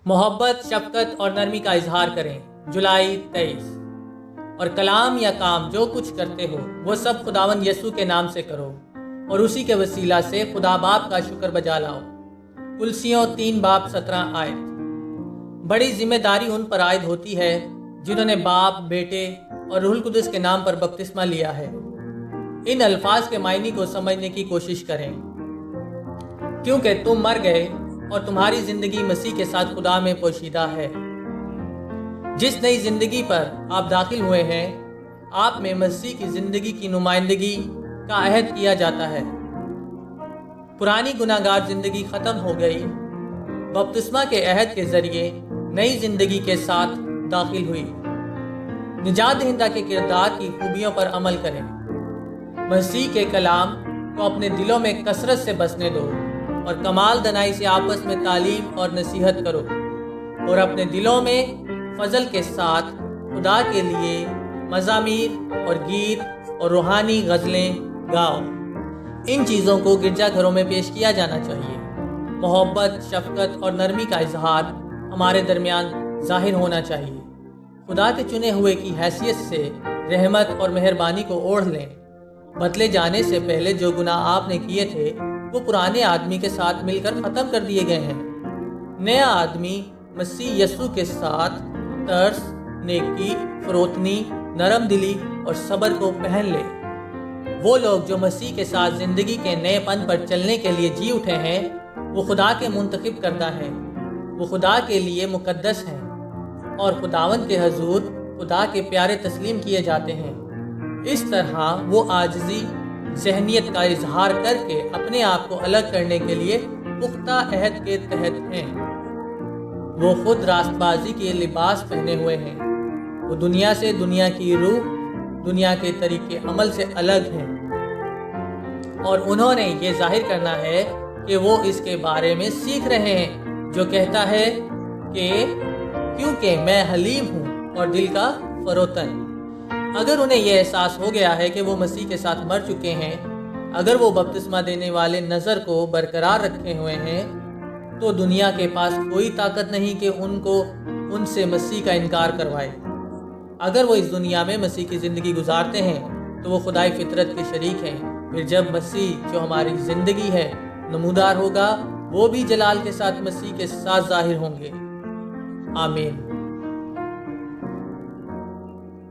मोहब्बत, शफकत और नरमी का इजहार करें। जुलाई 23। और कलाम या काम जो कुछ करते हो वो सब खुदावंद यसू के नाम से करो और उसी के वसीला से खुदा बाप का शुक्र बजा लाओ। कुलसियों 3 बाब 17 आयत। बड़ी जिम्मेदारी उन पर आयद होती है जिन्होंने बाप, बेटे और रूहुल कुदस के नाम पर बपतिस्मा लिया है। इन अल्फाज के मायने को समझने की कोशिश करें, क्योंकि तुम मर गए और तुम्हारी जिंदगी मसीह के साथ खुदा में पोशीदा है। जिस नई जिंदगी पर आप दाखिल हुए हैं, आप में मसीह की जिंदगी की नुमाइंदगी का अहद किया जाता है। पुरानी गुनाहगार जिंदगी खत्म हो गई, बपतिस्मा के अहद के जरिए नई जिंदगी के साथ दाखिल हुई। निजात दहिंदा के किरदार की खूबियों पर अमल करें। मसीह के कलाम को अपने दिलों में कसरत से बसने दो और कमाल दनाई से आपस में तालीम और नसीहत करो और अपने दिलों में फजल के साथ खुदा के लिए मज़ामीर और गीत और रूहानी गज़लें गाओ। इन चीज़ों को गिरजाघरों में पेश किया जाना चाहिए। मोहब्बत, शफकत और नरमी का इजहार हमारे दरमियान ज़ाहिर होना चाहिए। खुदा के चुने हुए की हैसियत से रहमत और मेहरबानी को ओढ़ लें। बदले जाने से पहले जो गुनाह आपने किए थे वो पुराने आदमी के साथ मिलकर ख़त्म कर दिए गए हैं। नया आदमी मसीह यसू के साथ तरस, नेकी, फरोतनी, नरम दिली और सब्र को पहन ले। वो लोग जो मसीह के साथ ज़िंदगी के नएपन पर चलने के लिए जी उठे हैं, वो खुदा के मुंतखब करदा हैं। वो खुदा के लिए मुकद्दस हैं और खुदावंद के हजूर खुदा के प्यारे तस्लीम किए जाते हैं। इस तरह वो आजिज़ी ज़हनियत का इजहार करके अपने आप को अलग करने के लिए पुख्ता अहद के तहत हैं। वो खुद रास्तबाजी के लिबास पहने हुए हैं। वो दुनिया से, दुनिया की रूह, दुनिया के तरीके अमल से अलग हैं और उन्होंने ये जाहिर करना है कि वो इसके बारे में सीख रहे हैं, जो कहता है कि क्योंकि मैं हलीम हूँ और दिल का फरोतन। अगर उन्हें यह एहसास हो गया है कि वो मसीह के साथ मर चुके हैं, अगर वो बपतिस्मा देने वाले नज़र को बरकरार रखे हुए हैं, तो दुनिया के पास कोई ताकत नहीं कि उनसे मसीह का इनकार करवाए। अगर वो इस दुनिया में मसीह की ज़िंदगी गुजारते हैं तो वो खुदाई फितरत के शरीक हैं। फिर जब मसीह जो हमारी ज़िंदगी है नमूदार होगा, वो भी जलाल के साथ मसीह के साथ ज़ाहिर होंगे। आमीन।